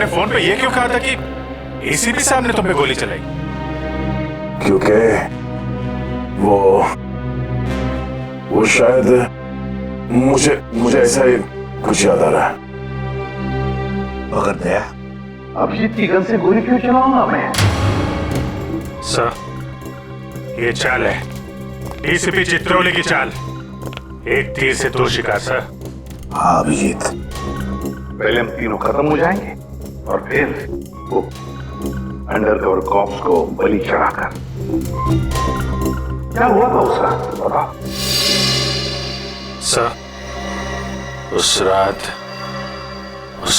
तुमने फोन पे ये क्यों कहा था कि एसीपी साहब ने तुम पे गोली चलाई? क्योंकि वो शायद मुझे ऐसा ही कुछ याद आ रहा है। मगर दया, अभिजीत की गन से गोली क्यों चलाऊंगा मैं? सर, ये चाल है एसीपी चित्रोली की चाल। एक तीर से दो शिकार सर। हाँ अभिजीत, पहले हम तीनों खत्म हो जाएंगे और फिर वो अंडरकवर कॉप्स को बलि चढ़ाकर। क्या हुआ था उस रात बता? सर, उस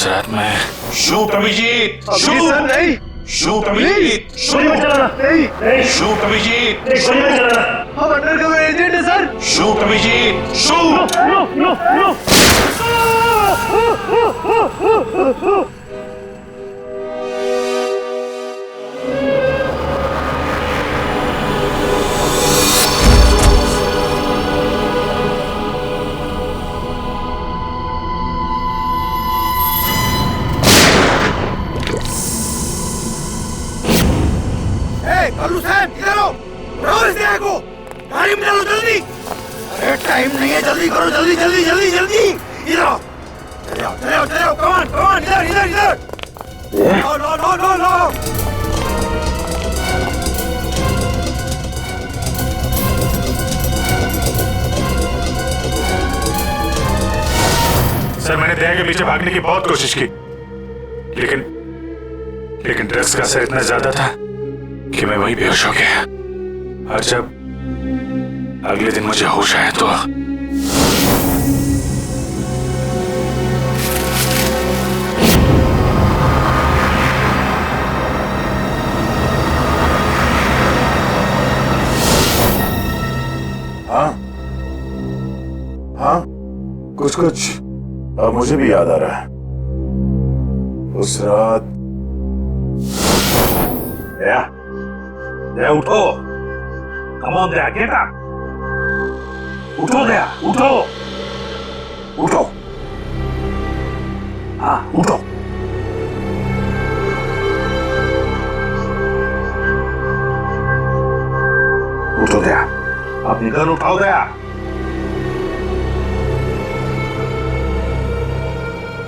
रात मैं शूट अभिजीत, शूट नहीं, शूट अभिजीत, गोली मत चलाना, नहीं, शूट अभिजीत, गोली मत चलाना, हम अंडरकवर एजेंट हैं sir. Shoot Abhijeet, shoot. No no no. इधर आओ, उठाओ इस देह को, गाड़ी में डालो जल्दी। अरे टाइम नहीं है, जल्दी करो, जल्दी जल्दी जल्दी जल्दी। इधर आओ, चले आओ चले आओ चले आओ, कमान कमान, इधर इधर इधर। लो लो लो लो लो। सर, मैंने दया के पीछे भागने की बहुत कोशिश की, लेकिन ड्रग्स का असर इतना ज्यादा था कि मैं वहीं बेहोश हो गया। और जब अगले दिन मुझे होश आया तो हाँ, कुछ अब मुझे भी याद आ रहा है। उस रात दया उठो, come on Daya, get up, उठो दया, उठो उठो, हाँ उठो। उठो दया, अपनी गन उठाओ दया।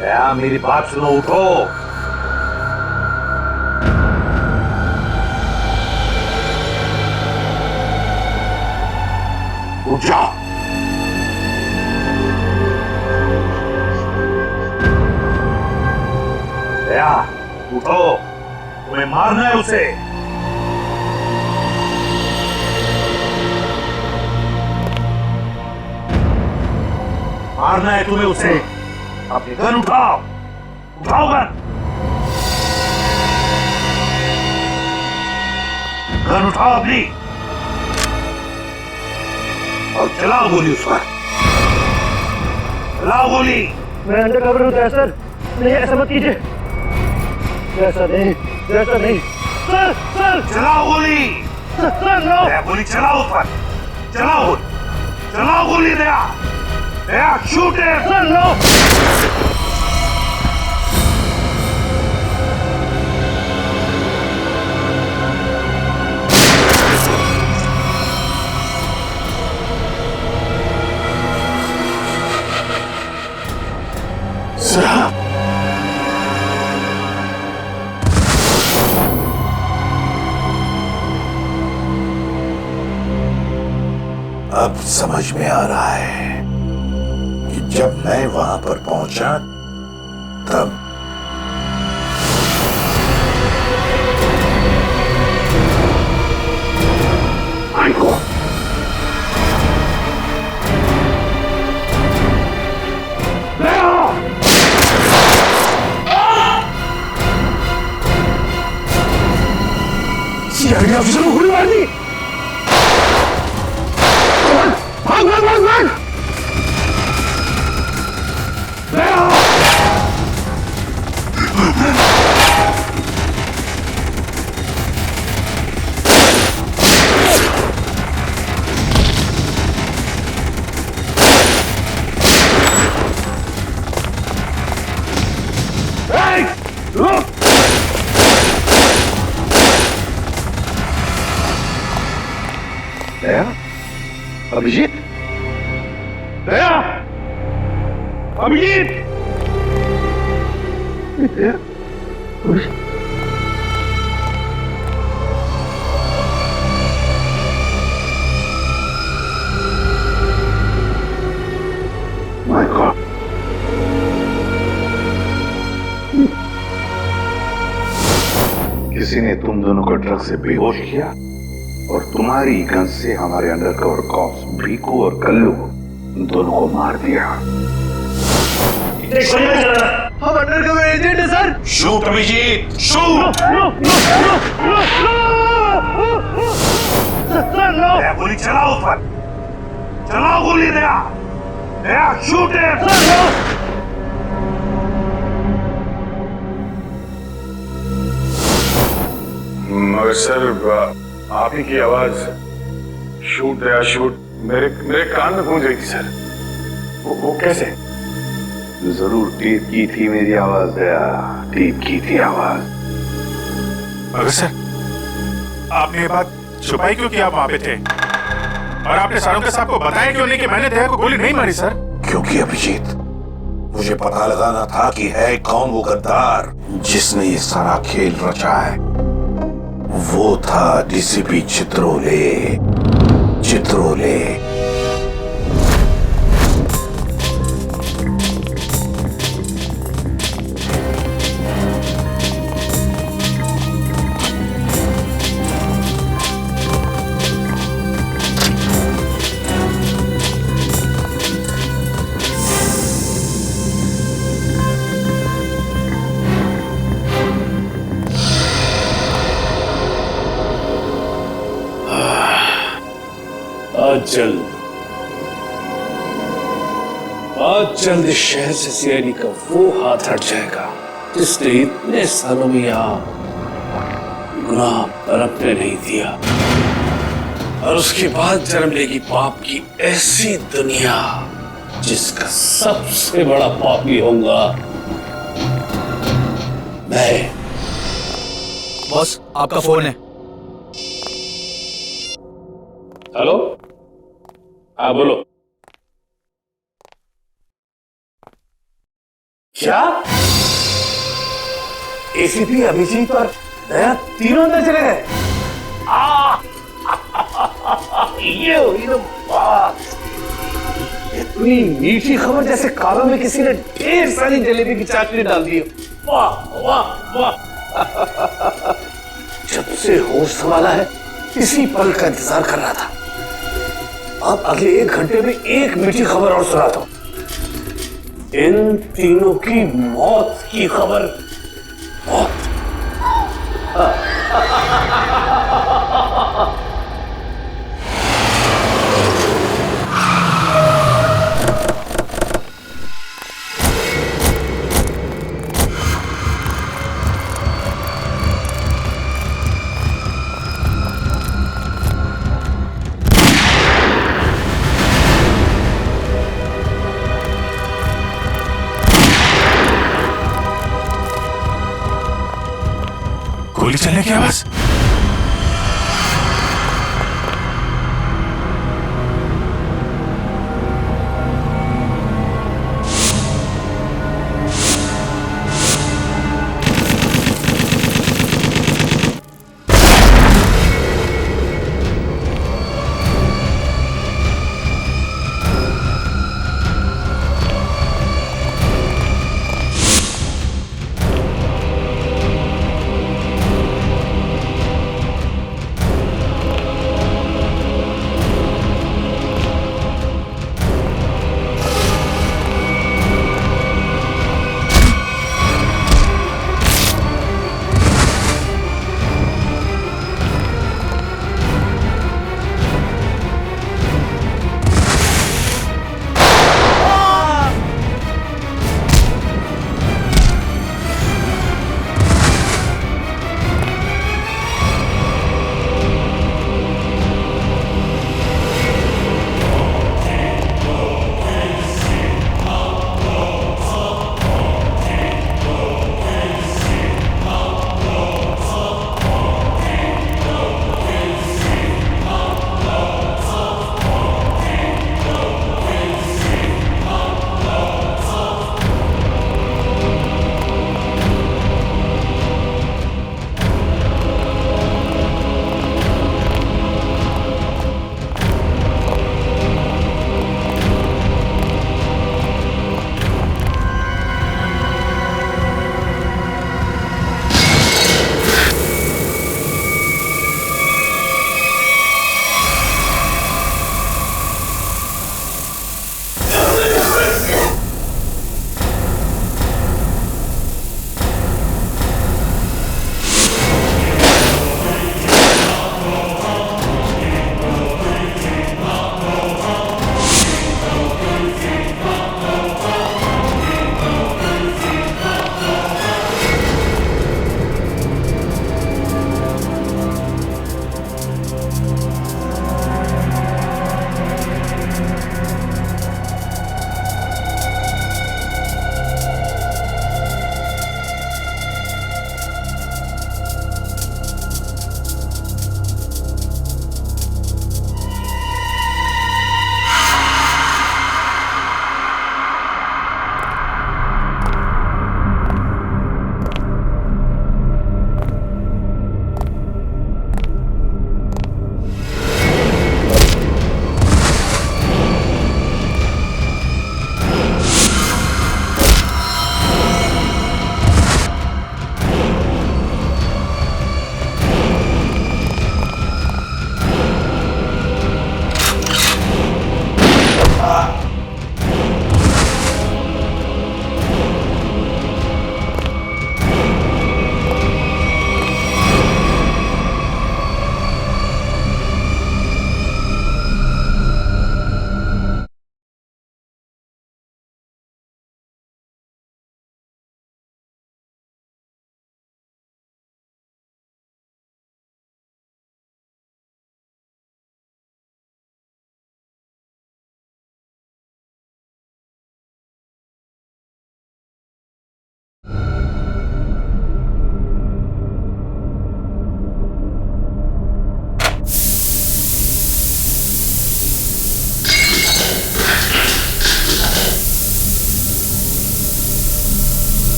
दया मेरी बात सुनो, उठो। उठ जाओ। दया उठो, तुम्हें मारना है उसे। मारना है तुम्हें उसे। अपनी गन उठाओ, उठाओ गन, गन उठाओ अपनी और चलाओ गोली उस पर, चलाओ गोली। मैं अंडरकवर हूँ सर, नहीं ऐसा मत कीजिए, ऐसा नहीं सर, सर चलाओ गोली, सर नो। दया गोली चलाओ उस पर, चलाओ गोली, चलाओ गोली। दया, दया शूट है। Sir no. अब समझ में आ रहा है कि जब मैं वहां पर पहुंचा तब आइको सीआईडी ऑफिसर को गोली मार दी। भाग भाग भाग भाग। रुक। अभिजीत, दया, अभिजीत, दया, अभिजीत। My God. किसी ने तुम दोनों को ड्रग से बेहोश किया और तुम्हारी गन से हमारे अंडरकवर कॉप्स भीकू और कल्लू दोनों को मार दिया। हम अंडरकवर एजेंट हैं sir. Shoot Abhijeet, shoot. Daya, गोली चलाओ उस पर, चलाओ गोली। दया, दया, शूट है। मगर सर आप ही की आवाज शूट दया शूट मेरे कान में गूंज रही थी सर। वो कैसे? जरूर टेप की थी मेरी आवाज। दया, टेप की थी आवाज। मगर सर आपने ये बात छुपाई क्यों कि आप वहां पे थे? और आपने सारों साहब को बताया क्यों नहीं कि मैंने दया को गोली नहीं मारी सर? क्योंकि अभिजीत, मुझे पता लगाना था कि है कौन वो गद्दार जिसने ये सारा खेल रचा है। वो था डीसीपी चित्रोले। चित्रोले। आज जल्द इस शहर से सीआईडी का वो हाथ हट जाएगा जिसने इतने सालों में यहाँ गुनाह पनपने नहीं दिया। और उसके बाद जन्म लेगी पाप की ऐसी दुनिया जिसका सबसे बड़ा पापी होगा मैं। बॉस आपका फोन है। हेलो, हाँ बोलो। क्या एसीपी अभिजीत और दया तीनों अंदर चले गए? ये हुई ना बात। इतनी मीठी खबर जैसे कालों में किसी ने ढेर सारी जलेबी की चाटनी डाल दी। वाह वाह वाह। जब से होश संभाला है इसी पल का इंतजार कर रहा था। अब अगले 1 घंटे में एक मीठी खबर और सुनाता हूं। इन तीनों की मौत की खबर। मौत। गोली चलने की आवाज।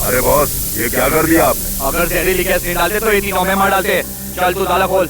अरे बॉस, ये क्या कर दिया आपने? अगर जहरीली गैस नहीं डालते तो ये तीनों में मार डालते। चल तू ताला खोल।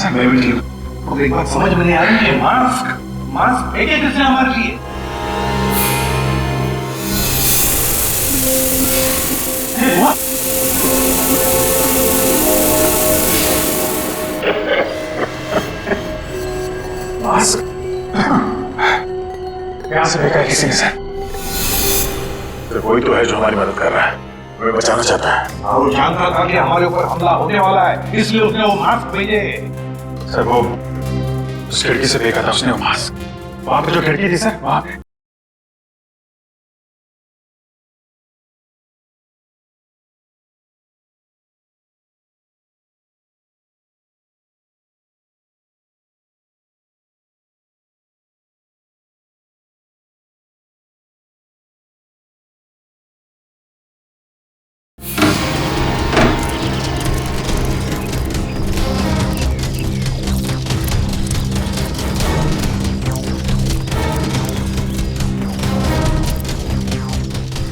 सर? मैं भी ठीक हूँ। तो एक बात समझ में नहीं आ रही, ये मास्क फेंके किसने हमारे लिए? हुआ मास्क यहाँ से फेंका है किसी ने सर। तो कोई तो है जो हमारी मदद कर रहा है, हमें बचाना चाहता है। और वो जानता था कि हमारे ऊपर हमला होने वाला है, इसलिए उसने वो मास्क भेजे। सर वो उस खिड़की से फेंका था उसने वो मास्क, वहां पे जो खिड़की थी सर, वहां पे।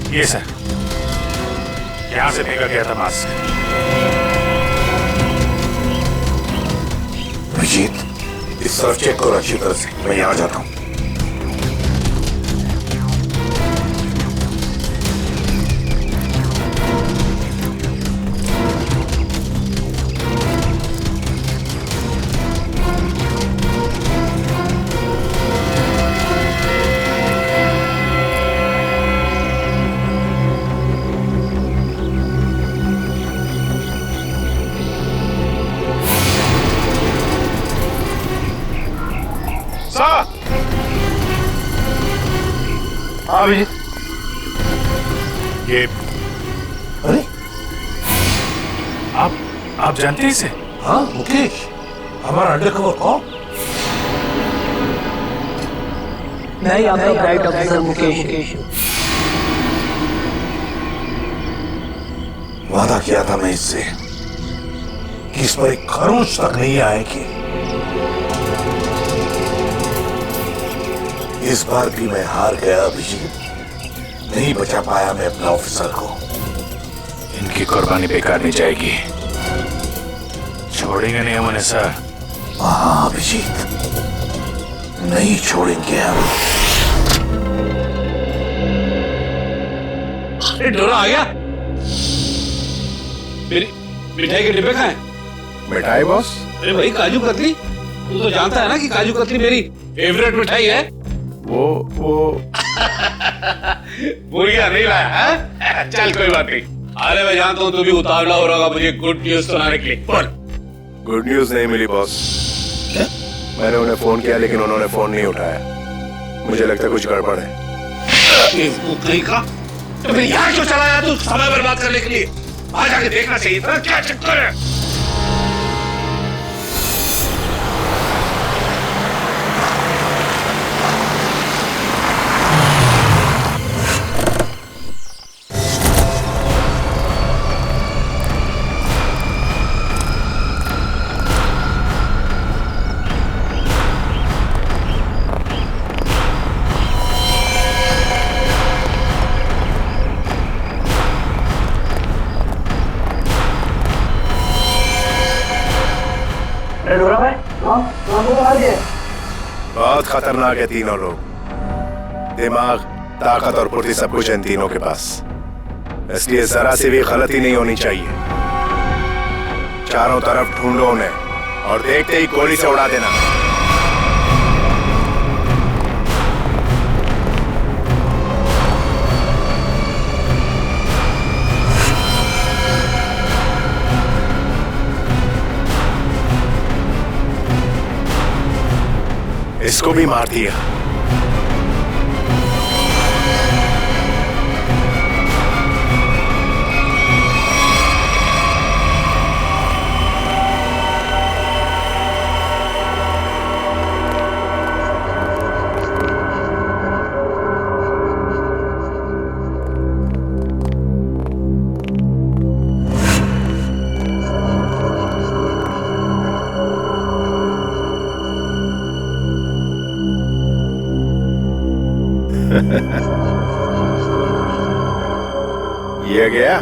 ये सर, यहां से फेंका गया था मास्क। अभिजीत, इस तरफ चेक करो अच्छी तरह से, मैं यहां जाता हूं। अभिजीत, ये अरे आप जानते हैं इसे? हाँ मुकेश, हमारा अंडरकवर कॉप। मैं आपका ब्राइट ऑफिसर मुकेश। वादा किया था मैं इससे कि इस पर एक खरोंच तक नहीं आएगी। इस बार भी मैं हार गया अभिजीत, नहीं बचा पाया मैं अपना ऑफिसर को। इनकी कुर्बानी बेकार नहीं जाएगी, छोड़ेंगे नहीं हम उन्हें सर। हाँ अभिजीत, नहीं छोड़ेंगे हम। डोरा आ गया। मेरी मिठाई के डिब्बे कहाँ हैं? मिठाई बॉस? अरे भाई काजू कतली, तू तो जानता है ना कि काजू कतली मेरी फेवरेट मिठाई है। वो भूल गया नहीं लाया है? चल कोई बात नहीं। अरे मैं जानता हूँ तू भी उतावला हो रहा होगा मुझे गुड न्यूज सुनाने के लिए। बोल। गुड न्यूज नहीं मिली बॉस। मैंने उन्हें फोन किया लेकिन उन्होंने फोन नहीं उठाया। मुझे लगता है कुछ गड़बड़ है। कहीं का तो फिर यहाँ क्यों चला आया तू समय बर्बाद करने के लिए? वहां जाके देखना चाहिए था क्या चक्कर है। बहुत खतरनाक है तीनों लोग। दिमाग, ताकत और फुर्ती सब कुछ है इन तीनों के पास, इसलिए जरा सी भी गलती नहीं होनी चाहिए। चारों तरफ ढूंढो उन्हें और देखते ही गोली से उड़ा देना। इसको भी मार दिया। ये गया।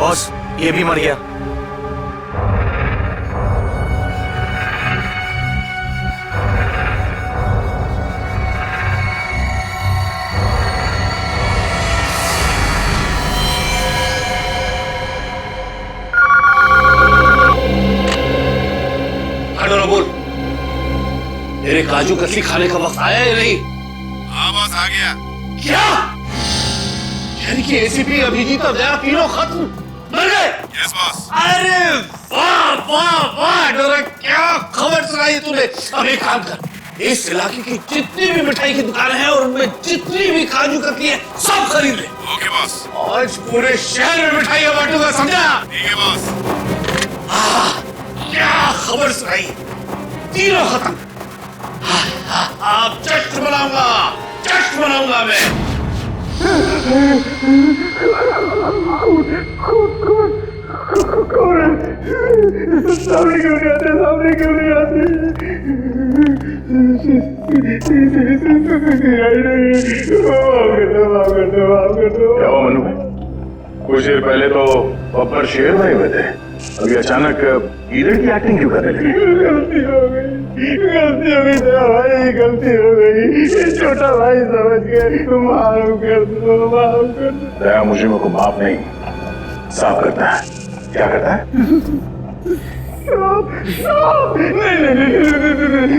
बॉस, ये भी मर गया। बोल, मेरे काजू कतली खाने का वक्त आया या नहीं? हाँ बॉस, आ गया। क्या? यानी कि एसीपी अभिजीत और दया तीनों खत्म मर गए? Yes boss. अरे वाह वाह वाह डोरा, क्या खबर सुनाई तूने। अब एक काम कर, इस इलाके की जितनी भी मिठाई की दुकानें हैं और उनमें जितनी भी काजू कतली है सब खरीद ले। Okay boss. आज पूरे शहर में मिठाइयां बांटूंगा, समझा? ठीक है बॉस। क्या खबर सुनाई, तीनों खत्म। अब जश्न मनाऊंगा, जश्न मनाऊंगा मैं। सामने क्यों नहीं आते, सामने क्यों नहीं आते? क्या हुआ मनु? कुछ देर पहले तो बब्बर शेर भाई हुए थे, अभी अचानक इधर की एक्टिंग क्यों करने लगे? गलती हो गई भाई, गलती हो गई। छोटा भाई समझ के माफ कर दो, माफ कर दो। दया मुझे को माफ नहीं, साफ करता है। क्या करता है?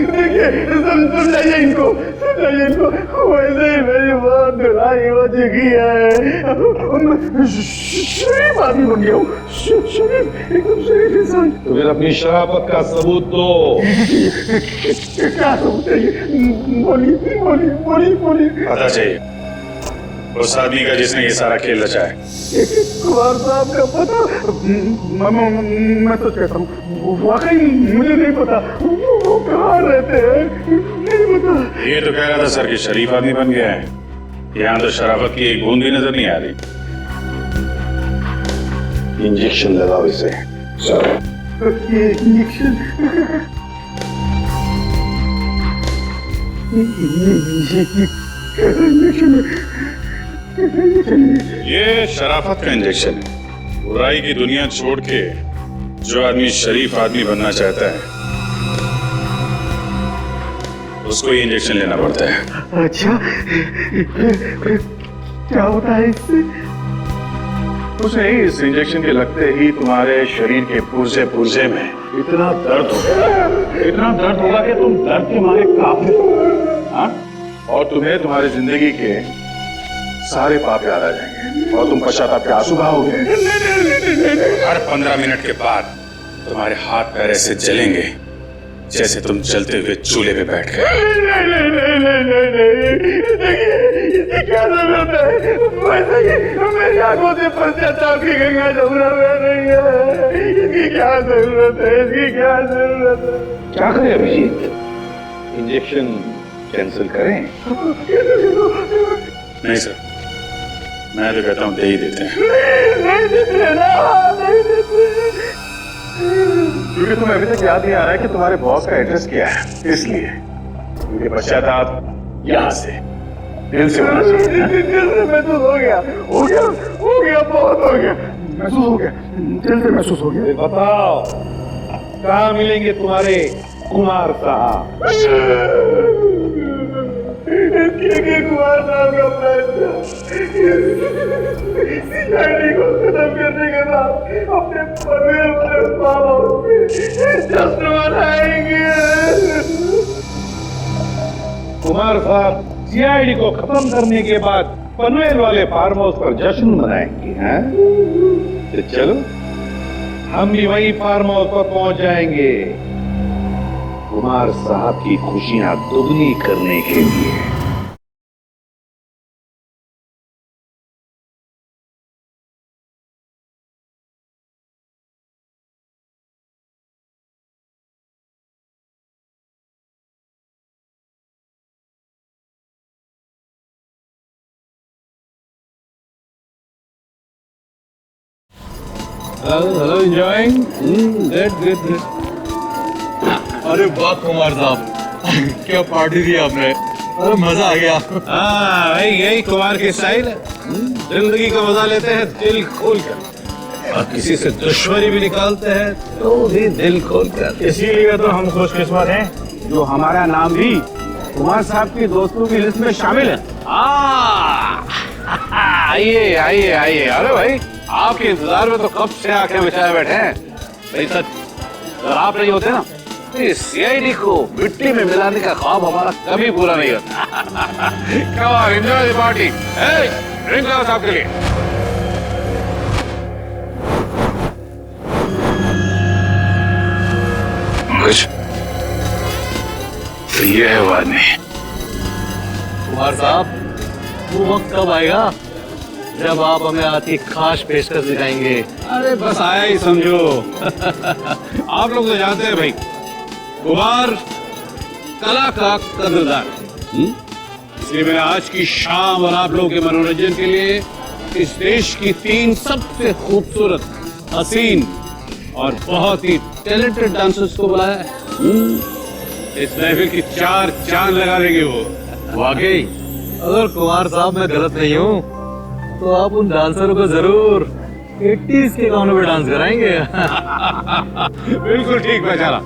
देखिए, समझाइए इनको, समझाइए इनको। वैसे ही मेरी बहुत धुलाई हो चुकी है। शरीफ आदमी बन गया हूँ, शरीफ, एकदम शरीफ इंसान। तो फिर अपनी शराफत का सबूत दो। क्या सबूत चाहिए? बोलिए बोलिए बोलिए बोलिए। पता चाहिए उस आदमी का जिसने ये सारा खेल रचा है। कुमार साहब का पता? मैं तो कहता हूँ, वाकई मुझे नहीं पता वो कहाँ रहते हैं, नहीं पता। ये तो कह रहा था सर कि शरीफ आदमी बन गया है। यहाँ तो शराफत की एक बूंद भी नजर नहीं आ रही। इंजेक्शन लगाओ इसे। ये इंजेक्शन, ये शराफत का इंजेक्शन है। बुराई की दुनिया छोड़ के जो आदमी शरीफ आदमी बनना चाहता है उसको ये इंजेक्शन लेना पड़ता है। अच्छा, क्या होता है इससे? कुछ नहीं, इस इंजेक्शन के लगते ही तुम्हारे शरीर के पुर्जे पुर्जे में इतना दर्द होगा कि तुम दर्द के मारे कांपने, हाँ? और तुम्हें तुम्हारी जिंदगी के सारे पाप याद आ जाएंगे और तुम पश्चाताप के आंसू बहाओगे। हर 15 मिनट के बाद तुम्हारे हाथ पैर ऐसे जलेंगे जैसे तुम जलते हुए चूल्हे पे बैठ गए। इसकी क्या जरूरत है? वैसे ही मेरी आंखों से पश्चाताप की गंगा जमुना बह रही है। इसकी क्या जरूरत है? इसकी क्या जरूरत है? क्या करें अभिजीत? इंजेक्शन कैंसिल करें? नहीं सर, मैं तो कहता हूँ दे ही देते हैं। नहीं देते ना, नहीं देते। क्योंकि तुम्हें अभी तक याद नहीं आ रहा है कि तुम्हारे बॉस का एड्रेस क्या है, इसलिए। क्योंकि पश्चाताप यहाँ से दिल से होना चाहिए। दिल से महसूस हो गया, बहुत हो गया, महसूस हो गया, दिल से महसूस हो गया। बताओ कहाँ मिलेंगे तुम्हारे कुमार साहब? कुमार साहब का फैसला सीआईडी को खत्म करने के बाद अपने पनवेल वाले फार्म हाउस में जश्न मनाएंगे। कुमार साहब सीआईडी को खत्म करने के बाद पनवेल वाले फार्म हाउस पर जश्न मनाएंगे, हैं? तो चलो हम भी वही फार्म हाउस पर पहुंच जाएंगे कुमार साहब की खुशियां दुगनी करने के लिए। Hello enjoying, good. अरे वाह कुमार साहब, क्या पार्टी दी आपने, अरे मजा आ गया। हाँ भाई, यही कुमार की स्टाइल है। जिंदगी का मजा लेते हैं दिल खोल कर। और किसी से दुश्मनी भी निकालते हैं तो भी दिल खोल कर। इसीलिए तो हम खुशकिस्मत हैं जो हमारा नाम भी कुमार साहब की दोस्तों की लिस्ट में शामिल है। आइए आइए आइए। अरे भाई, आपके इंतजार में तो कब से आंखें बिछाए बैठे हैं। भाई सच, अगर आप नहीं होते ना तो इस सीआईडी को मिट्टी में मिलाने का ख्वाब हमारा कभी पूरा नहीं होता। Come on, enjoy the party. Hey, drink लाओ साहब के लिए। कुछ तो ये है वानी। कुमार साहब, वो वक्त कब आएगा जब आप हमें आपकी खास पेशकश दिखाएंगे? अरे बस आया ही समझो। आप लोग तो जानते हैं भाई, कुमार कला का कदरदान। इसलिए मैं आज की शाम और आप लोगों के मनोरंजन के लिए इस देश की 3 सबसे खूबसूरत, हसीन और बहुत ही टैलेंटेड डांसर्स को बुलाया है। इस महफिल की 4 चांद लगा देंगे वो। वाकई अगर कुमार साहब मैं गलत नहीं हूँ तो आप उन डांसरों को जरूर 80s के गानों में डांस कराएंगे। बिल्कुल ठीक पहचाना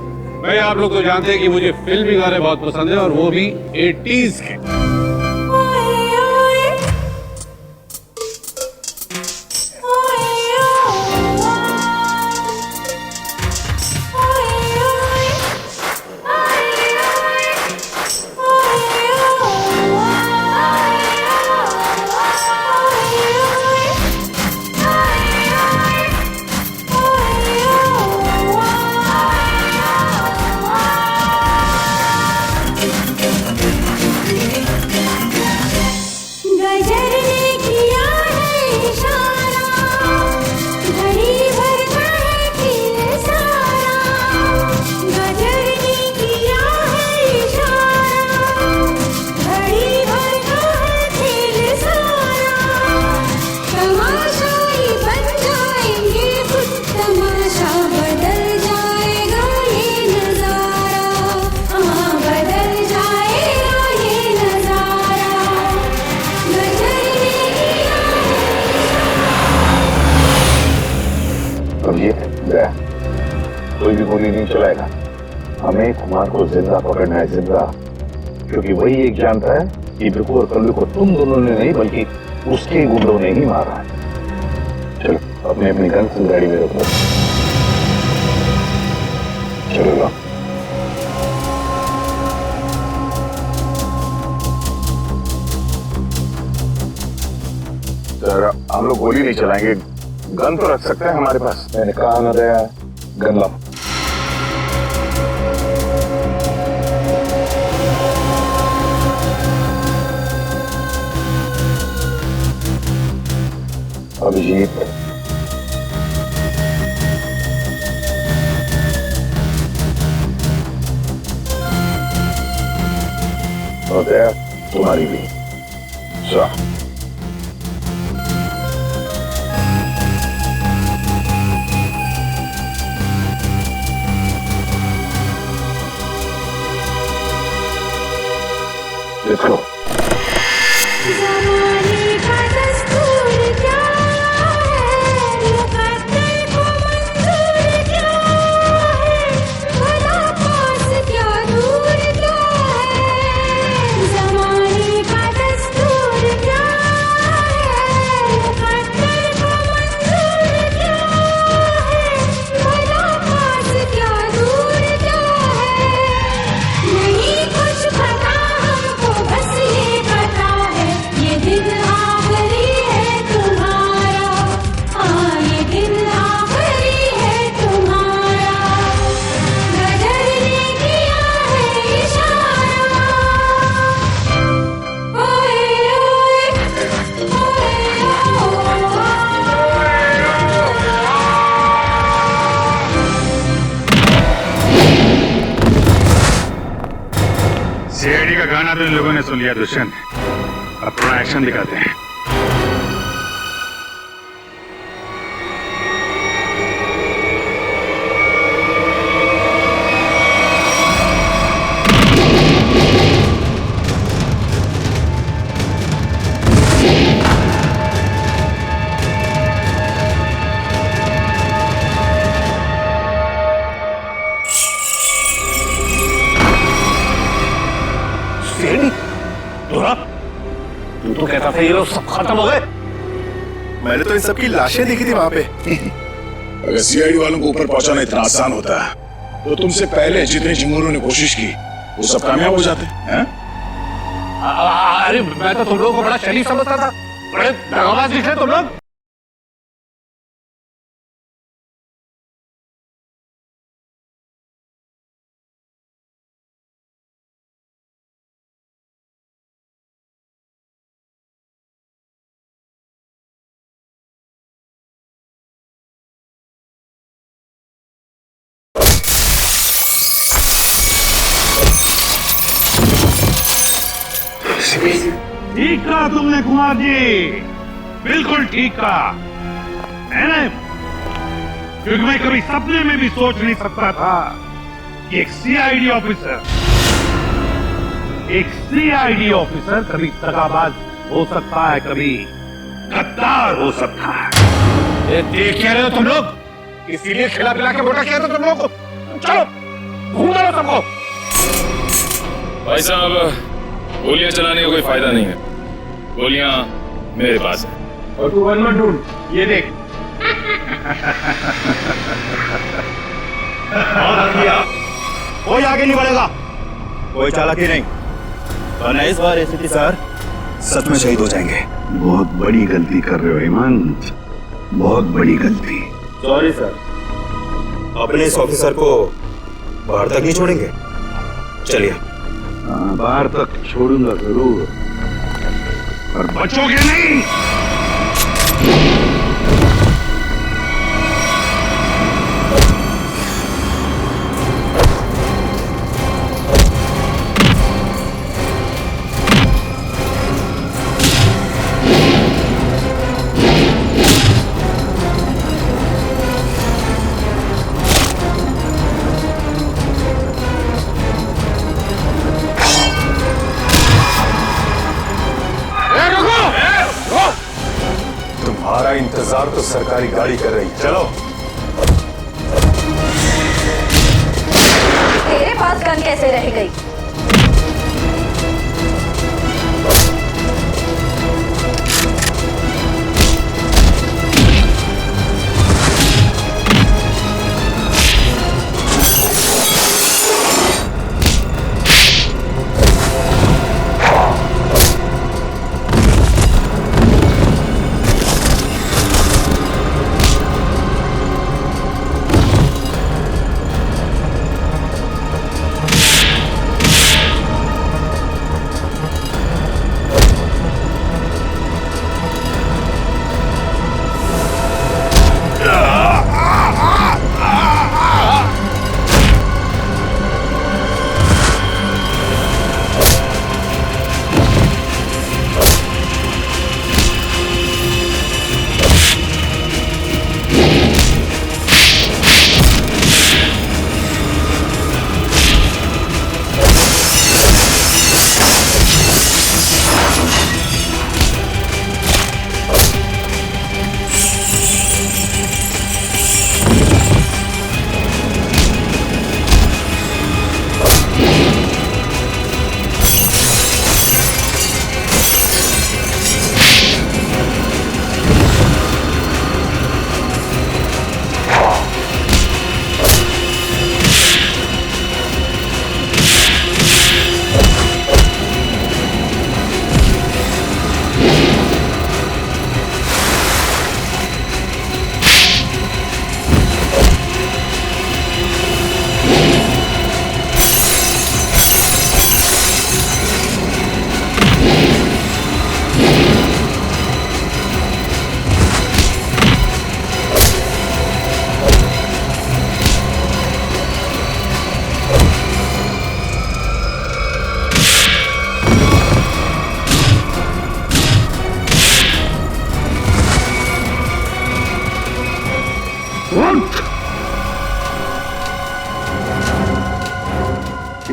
भाई। आप लोग तो जानते हैं कि मुझे फिल्मी गाने बहुत पसंद है और वो भी 80s के। कोई भी गोली नहीं चलाएगा। हमें कुमार को जिंदा पकड़ना है, जिंदा। क्योंकि वही एक जानता है कि बिकू और कल्लू को तुम दोनों ने नहीं बल्कि उसके गुंडों ने ही मारा है। चलो अपने अपनी गन से गाड़ी में रखो। चलो लो। सर हम लोग गोली नहीं चलाएंगे, गन तो रख सकते हैं हमारे पास। मैंने कहा ना दया, गन लाओ। अभिजीत, और दया तुम्हारी भी। Sir Let's go. सीआईडी का गाना तो इन लोगों ने सुन लिया दुष्यंत। अब थोड़ा एक्शन दिखाते हैं। कहता था ये लोग सब खत्म हो गए। मैंने तो इन सबकी लाशें देखी थी वहां पे। अगर सीआईडी वालों को ऊपर पहुंचाना इतना आसान होता तो तुमसे पहले जितने चिंगूरों ने कोशिश की वो सब कामयाब हो जाते हैं। अरे मैं तो तुम लोगों को बड़ा शरीफ समझता था, बड़े दगाबाज निकले तुम लोग। ठीक कहा तुमने कुमार जी, बिल्कुल ठीक कहा है ना? क्योंकि मैं कभी सपने में भी सोच नहीं सकता था कि एक सीआईडी ऑफिसर कभी दगाबाज हो सकता है, कभी गद्दार हो सकता है। ये देख क्या रहे हो तुम लोग? इसीलिए खिला पिला के मोटा किया था तुम लोग को। चलो घूम लो सबको। भाई साहब, गोलियां चलाने का कोई फायदा नहीं है, गोलियां मेरे पास है। और तू वन मत ढूंढ, ये देख। कोई आगे नहीं बढ़ेगा, कोई चालाकी नहीं, वरना इस बार एसीपी सर सच में शहीद हो जाएंगे। बहुत बड़ी गलती कर रहे हो हेमंत, बहुत बड़ी गलती। सॉरी सर, अपने इस ऑफिसर को बाहर तक नहीं छोड़ेंगे। चलिए। बाहर तक छोड़ूंगा जरूर, पर बचोगे नहीं। तुम्हारा इंतजार तो सरकारी गाड़ी कर रही। चलो। तेरे पास गन कैसे रह गई?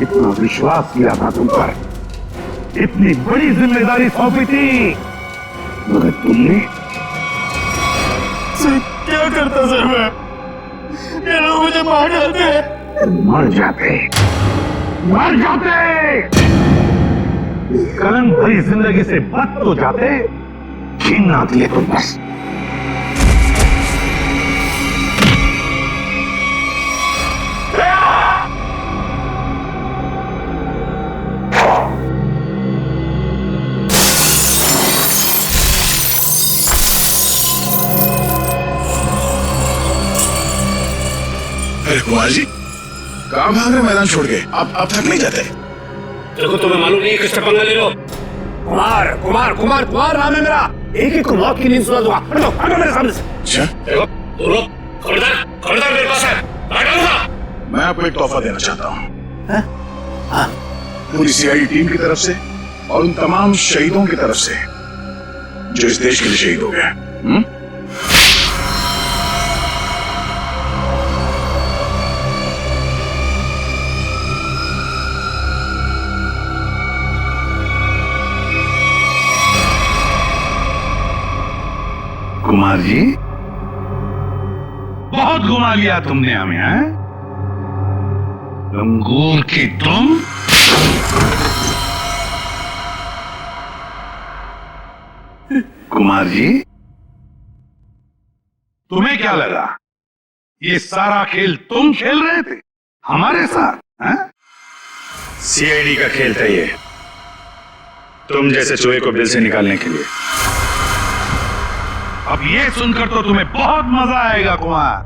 इतना विश्वास किया था तुम पर, इतनी बड़ी जिम्मेदारी सौंपी थी, मगर तुमने सर क्या करता सर मैं? ये लोग मुझे मार डालते हैं। मर जाते, मर जाते। कलंक भरी जिंदगी से बच तो जाते, घिन आती है तुम बस। अरे कुमार जी, कहाँ भाग रहे मैदान छोड़ के? आप थक नहीं जाते? देखो तुम्हें मालूम नहीं है किससे पंगा ले लो। कुमार कुमार कुमार कुमार नाम है मेरा। एक एक को मौत की नींद सुना दूंगा। हटो हटो मेरे सामने से। अच्छा, देखो तुम लोग खबरदार खबरदार मेरे पास है। हटाऊंगा। मैं आपको एक तोहफा देना चाहता हूँ, पूरी सीआईडी टीम की तरफ से और उन तमाम शहीदों की तरफ से जो इस देश के लिए शहीद हो गए। कुमार जी, बहुत घुमा लिया तुमने हमें, हैं? लंगूर की तुम। कुमार जी, तुम्हें क्या लगा ये सारा खेल तुम खेल रहे थे हमारे साथ? हैं? सीआईडी का खेल था ये, तुम जैसे चूहे को बिल से निकालने के लिए। अब ये सुनकर तो तुम्हें बहुत मजा आएगा कुमार।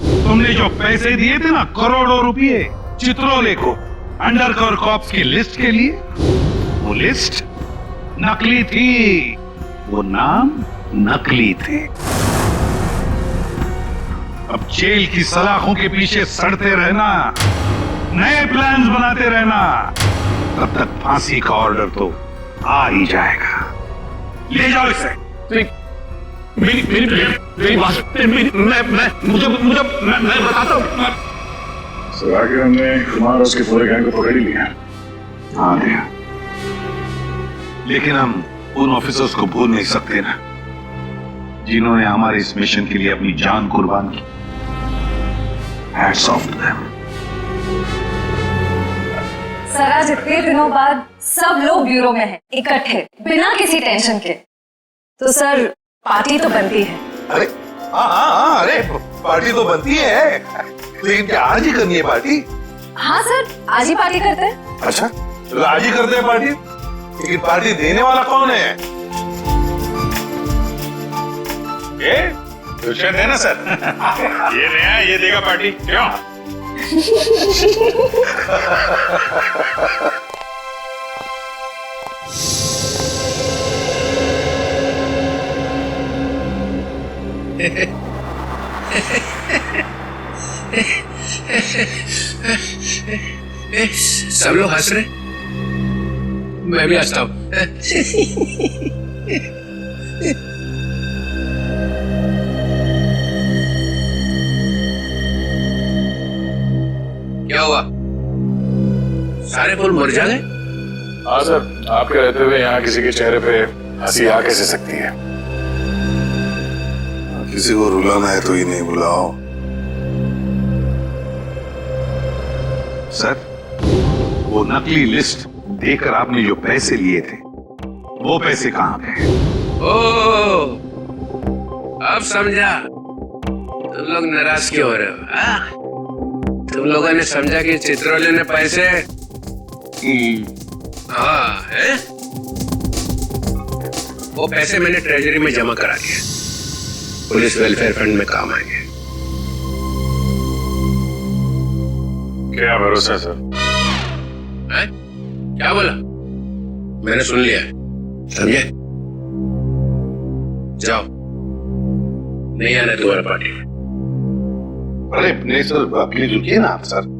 तुमने जो पैसे दिए थे ना, करोड़ों रुपए चित्रोले को अंडरकवर कॉप्स की लिस्ट के लिए, वो लिस्ट नकली थी, वो नाम नकली थे। अब जेल की सलाखों के पीछे सड़ते रहना, नए प्लान्स बनाते रहना, तब तक फांसी का ऑर्डर तो आ ही जाएगा। ले जाओ इसे। मेरी बात मैं बताता हूँ। सर, हमने कुमार और उसके पूरे गैंग को पकड़ ही लिया। हाँ दिया, लेकिन हम उन ऑफिसर्स को भूल नहीं सकते ना, जिन्होंने हमारे इस मिशन के लिए अपनी जान कुर्बान की। Hats off to them. Sir, आज इतने दिनों बाद सब लोग ब्यूरो में हैं, इकट्ठे, बिना किसी टेंशन के। तो सर, पार्टी तो बनती है। अरे हाँ, अरे पार्टी तो बनती है, लेकिन क्या आज ही करनी है पार्टी? हाँ सर, आज ही पार्टी करते हैं। अच्छा, तो आज ही करते हैं पार्टी, लेकिन पार्टी देने वाला कौन है? ये दुष्यंत है ना सर? ये नया, ये देगा पार्टी। क्यों? सब लोग हंस रहे, मैं भी हंसता हूं। क्या हुआ? सारे फूल मर जा गए? हाँ सर, आपके रहते हुए यहाँ किसी के चेहरे पे हंसी आ कैसे सकती है? किसी को रुलाना है तो ही नहीं बुलाओ। सर, वो नकली लिस्ट देकर आपने जो पैसे लिए थे, वो पैसे कहां गए? ओ, अब समझा तुम लोग नाराज क्यों हो रहे हो? तुम लोगों ने समझा कि चित्रोले ने पैसे हाँ है? वो पैसे मैंने ट्रेजरी में जमा करा दिए, पुलिस वेलफेयर फंड में काम आएंगे। क्या भरोसा है सर? है? क्या बोला? मैंने सुन लिया, समझे? जाओ, नहीं आना तुम्हारा पार्टी में। अरे नहीं सर, प्लीज रुकिए ना आप सर।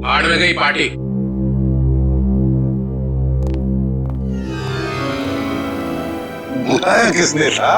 भाड़ में गई पार्टी। बुलाया किसने था?